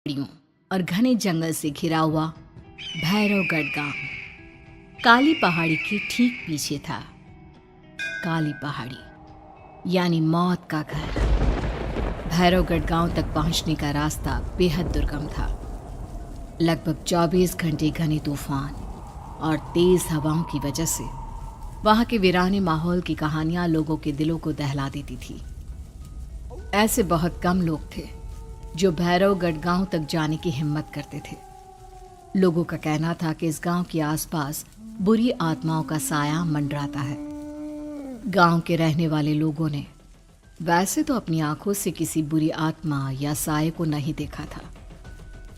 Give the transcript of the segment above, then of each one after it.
पहाड़ियों और घने जंगल से घिरा हुआ भैरवगढ़ गांव काली पहाड़ी के ठीक पीछे था। काली पहाड़ी यानी मौत का घर। भैरवगढ़ गांव तक पहुंचने का रास्ता बेहद दुर्गम था। लगभग 24 घंटे घने तूफान और तेज हवाओं की वजह से वहां के वीराने माहौल की कहानियां लोगों के दिलों को दहला देती थी। ऐसे बहुत कम लोग थे जो भैरवगढ़ गांव तक जाने की हिम्मत करते थे। लोगों का कहना था कि इस गांव के आसपास बुरी आत्माओं का साया मंडराता है। गांव के रहने वाले लोगों ने वैसे तो अपनी आंखों से किसी बुरी आत्मा या साये को नहीं देखा था,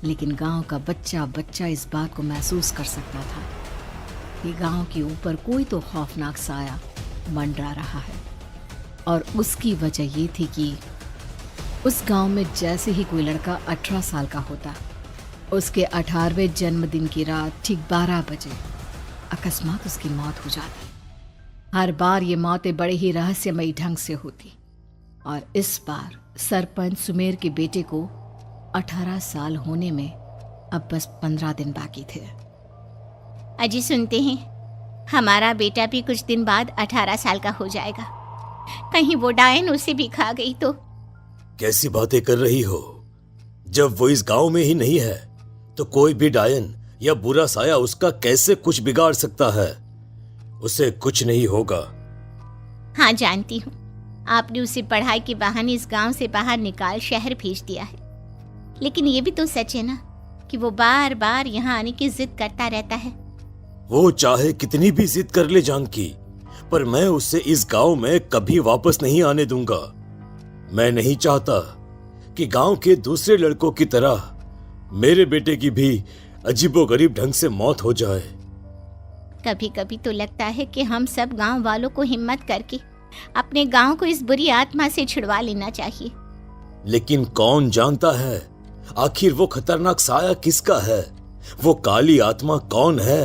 लेकिन गांव का बच्चा बच्चा इस बात को महसूस कर सकता था कि गांव के ऊपर कोई तो खौफनाक साया मंडरा रहा है। और उसकी वजह ये थी कि उस गांव में जैसे ही कोई लड़का 18 साल का होता, उसके 18वें जन्मदिन की रात ठीक 12 बजे अकस्मात उसकी मौत हो जाती। हर बार ये मौतें बड़े ही रहस्यमयी ढंग से होती और इस बार सरपंच सुमेर के बेटे को 18 साल होने में अब बस 15 दिन बाकी थे। अजी सुनते हैं, हमारा बेटा भी कुछ दिन बाद 18 साल का हो जाएगा। कहीं वो डायन उसे भी खा गई तो। कैसी बातें कर रही हो? जब वो इस गांव में ही नहीं है तो कोई भी डायन या बुरा साया उसका कैसे कुछ बिगाड़ सकता है? उसे कुछ नहीं होगा। हाँ जानती हूँ, आपने उसे पढ़ाई के बहाने इस गांव से बाहर निकाल शहर भेज दिया है, लेकिन ये भी तो सच है ना कि वो बार बार यहाँ आने की जिद करता रहता है। वो चाहे कितनी भी जिद कर ले जानकी, पर मैं उसे इस गांव में कभी वापस नहीं आने दूंगा। मैं नहीं चाहता कि गांव के दूसरे लड़कों की तरह मेरे बेटे की भी अजीबोगरीब ढंग से मौत हो जाए। कभी कभी तो लगता है कि हम सब गांव वालों को हिम्मत करके अपने गांव को इस बुरी आत्मा से छुड़वा लेना चाहिए। लेकिन कौन जानता है आखिर वो खतरनाक साया किसका है? वो काली आत्मा कौन है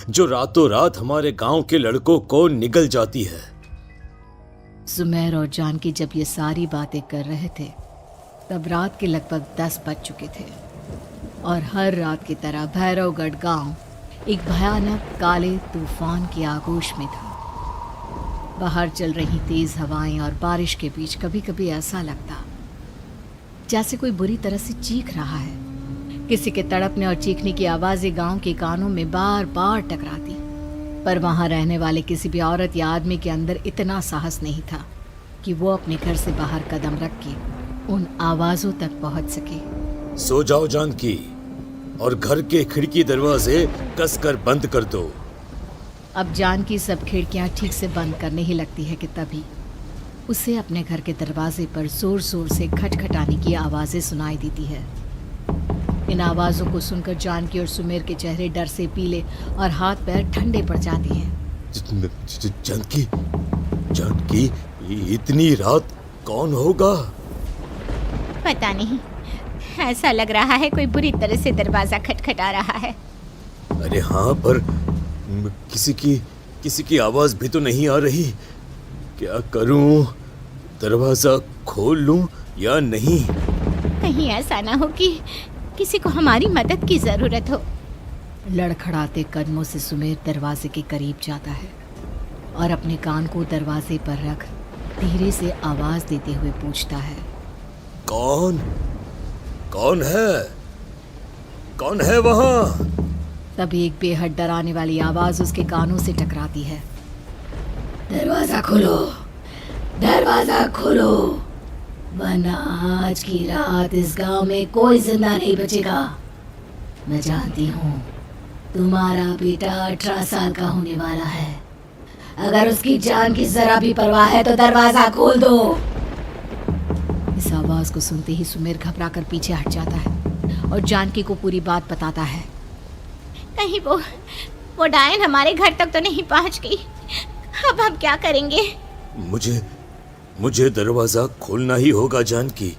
जो रातों रात हमारे गांव के लड़कों को निगल जाती है? सुमेर और जानकी जब ये सारी बातें कर रहे थे तब रात के लगभग 10 बज चुके थे और हर रात की तरह भैरवगढ़ गांव एक भयानक काले तूफान की आगोश में था। बाहर चल रही तेज हवाएं और बारिश के बीच कभी कभी ऐसा लगता जैसे कोई बुरी तरह से चीख रहा है। किसी के तड़पने और चीखने की आवाजें गांव के कानों में बार बार टकराती, पर वहां रहने वाले किसी भी औरत या आदमी के अंदर इतना साहस नहीं था कि वो अपने घर से बाहर कदम रख के उन आवाजों तक पहुंच सके। सो जाओ जानकी और घर के खिड़की दरवाजे कसकर बंद कर दो। अब जानकी सब खिड़कियां ठीक से बंद करने ही लगती है कि तभी उसे अपने घर के दरवाजे पर जोर जोर से खटखटाने की आवाजें सुनाई देती है। इन आवाजों को सुनकर जानकी और सुमेर के चेहरे डर से पीले और हाथ पैर ठंडे पड़ जाते हैं। जानकी, जानकी, इतनी रात कौन होगा? पता नहीं, ऐसा लग रहा है कोई बुरी तरह से दरवाजा खटखटा रहा है। अरे हाँ, पर किसी की आवाज भी तो नहीं आ रही। क्या करूं? दरवाजा खोल लूं या नहीं? कहीं ऐसा ना हो कि किसी को हमारी मदद की जरूरत हो। लड़खड़ाते कदमों से सुमेर दरवाजे के करीब जाता है और अपने कान को दरवाजे पर रख धीरे से आवाज देते हुए पूछता है, कौन कौन है? कौन है वहां? तभी एक बेहद डराने वाली आवाज उसके कानों से टकराती है। दरवाजा खोलो, दरवाजा खोलो, वरना आज की रात इस गांव में कोई जिंदा नहीं बचेगा। मैं जानती हूँ तुम्हारा बेटा 18 साल का होने वाला है। अगर उसकी जान की जरा भी परवाह है तो दरवाजा खोल दो। इस आवाज को सुनते ही सुमेर घबराकर पीछे हट जाता है और जानकी को पूरी बात बताता है। कहीं वो डायन हमारे घर तक तो नहीं पहुंच गई? अब हम क्या करेंगे? मुझे दरवाजा खोलना ही होगा जानकी।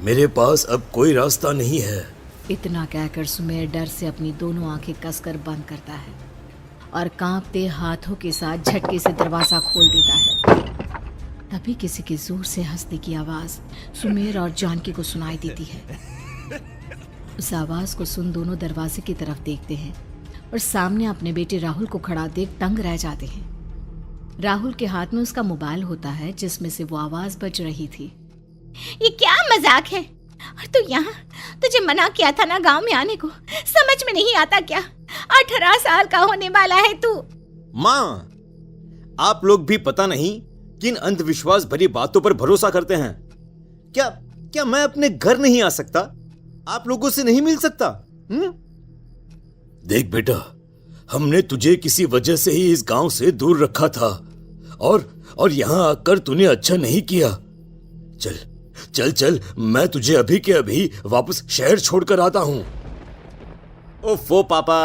मेरे पास अब कोई रास्ता नहीं है। इतना कहकर सुमेर डर से अपनी दोनों आंखें कसकर बंद करता है और कांपते हाथों के साथ झटके से दरवाजा खोल देता है। तभी किसी के जोर से हंसने की आवाज सुमेर और जानकी को सुनाई देती है। उस आवाज को सुन दोनों दरवाजे की तरफ देखते हैं और सामने अपने बेटे राहुल को खड़ा देख दंग रह जाते हैं। राहुल के हाथ में उसका मोबाइल होता है जिसमें से वो आवाज बज रही थी। ये क्या मजाक है? और तू यहाँ, तुझे मना किया था ना गांव में आने को, समझ में नहीं आता क्या? 18 साल का होने वाला है तू। माँ, आप लोग भी पता नहीं किन अंधविश्वास भरी बातों पर भरोसा करते हैं। क्या क्या मैं अपने घर नहीं आ सकता? आप लोगों से नहीं मिल सकता? देख बेटा, हमने तुझे किसी वजह से ही इस गांव से दूर रखा था और यहां आकर तूने अच्छा नहीं किया। चल चल चल, मैं तुझे अभी के अभी वापस शहर छोड़कर आता हूं। ओफो पापा,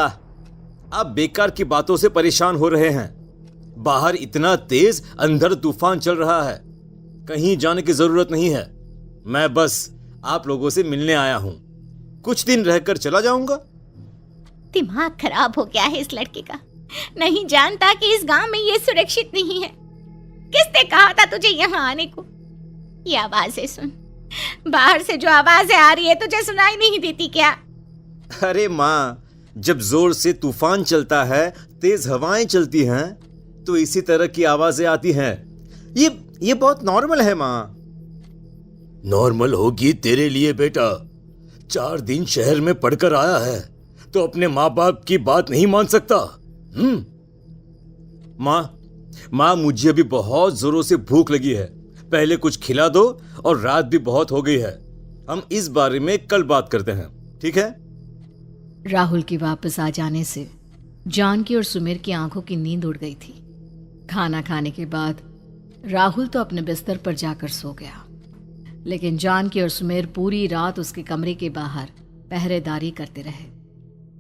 आप बेकार की बातों से परेशान हो रहे हैं। बाहर इतना तेज अंधड़ तूफान चल रहा है, कहीं जाने की जरूरत नहीं है। मैं बस आप लोगों से मिलने आया हूं, कुछ दिन रहकर चला जाऊंगा। दिमाग खराब हो गया है इस लड़के का, नहीं जानता कि इस गांव में ये सुरक्षित नहीं है। किसने कहा था तुझे यहाँ आने को? ये आवाजें सुन, बाहर से जो आवाजें आ रही है तुझे सुनाई नहीं देती क्या? अरे माँ, जब जोर से तूफान चलता है, तेज हवाएं चलती हैं, तो इसी तरह की आवाजें आती हैं। ये बहुत नॉर्मल है माँ। नॉर्मल होगी तेरे लिए बेटा। 4 दिन शहर में पढ़कर आया है तो अपने माँ बाप की बात नहीं मान सकता। माँ, मुझे अभी बहुत जोरों से भूख लगी है, पहले कुछ खिला दो, और रात भी बहुत हो गई है। हम इस बारे में कल बात करते हैं, ठीक है? राहुल के वापस आ जाने से जानकी और सुमेर की आंखों की नींद उड़ गई थी। खाना खाने के बाद राहुल तो अपने बिस्तर पर जाकर सो गया, लेकिन जानकी और सुमेर पूरी रात उसके कमरे के बाहर पहरेदारी करते रहे।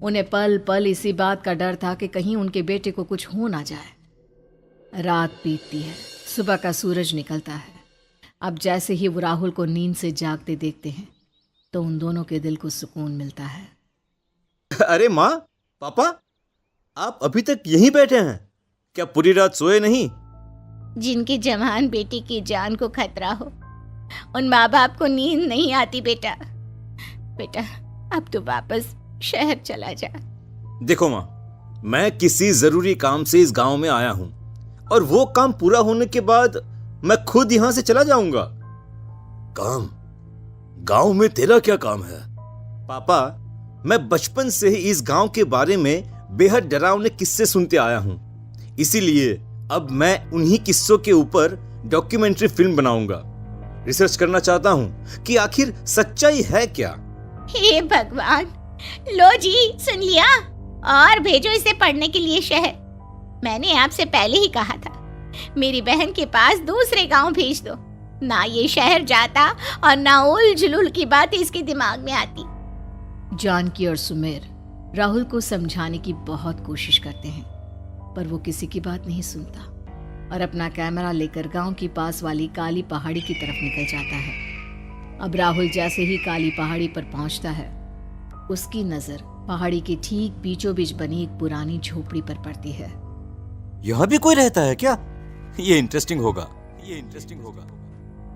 उन्हें पल पल इसी बात का डर था कि कहीं उनके बेटे को कुछ हो ना जाए। रात बीतती है, सुबह का सूरज निकलता है। अब जैसे ही वो राहुल को नींद से जागते देखते हैं तो उन दोनों के दिल को सुकून मिलता है। अरे माँ, पापा, आप अभी तक यहीं बैठे हैं? क्या पूरी रात सोए नहीं? जिनके जवान बेटे की जान को खतरा हो, उन माँ बाप को नींद नहीं आती बेटा। अब तो वापस शहर चला जा। देखो माँ, मैं किसी जरूरी काम से इस गांव में आया हूं, और वो काम पूरा होने के बाद मैं खुद यहां से चला जाऊंगा। काम? गांव में तेरा क्या काम है? पापा, मैं बचपन से ही इस गांव के बारे में बेहद डरावने किस्से सुनते आया हूं, इसीलिए अब मैं उन्हीं किस्सों के ऊपर डॉक्यूमेंट्री फिल्म बनाऊंगा। रिसर्च करना चाहता हूं कि आखिर सच्चाई है क्या। हे भगवान, लो जी, सुन लिया, और भेजो इसे पढ़ने के लिए शहर। मैंने आपसे पहले ही कहा था, मेरी बहन के पास दूसरे गांव भेज दो। ना ये शहर जाता और ना उल जुलूल की बात इसके दिमाग में आती। जानकी और सुमेर राहुल को समझाने की बहुत कोशिश करते हैं, पर वो किसी की बात नहीं सुनता और अपना कैमरा लेकर गांव की पास वाली काली पहाड़ी की तरफ निकल जाता है। अब राहुल जैसे ही काली पहाड़ी पर पहुंचता है, उसकी नजर पहाड़ी के ठीक बीचों बीच बनी एक पुरानी झोपड़ी पर पड़ती है। यहाँ भी कोई रहता है क्या? ये इंटरेस्टिंग होगा।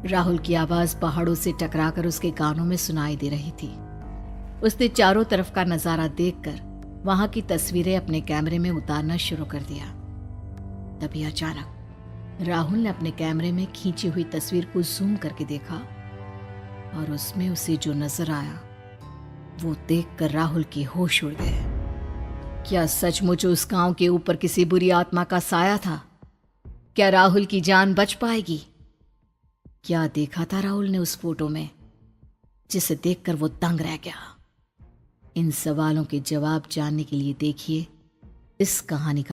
राहुल की आवाज पहाड़ों से टकराकर उसके कानों में सुनाई दे रही थी। उसने चारों तरफ का नजारा देखकर वहां की तस्वीरें अपने कैमरे में उतारना शुरू कर दिया। तभी अचानक राहुल ने अपने कैमरे में खींची हुई तस्वीर को जूम करके देखा, और उसमें उसे जो नजर आया वो देखकर राहुल के होश उड़ गए। क्या सचमुच उस गांव के ऊपर किसी बुरी आत्मा का साया था? क्या राहुल की जान बच पाएगी? क्या देखा था राहुल ने उस फोटो में जिसे देखकर वो दंग रह गया? इन सवालों के जवाब जानने के लिए देखिए इस कहानी का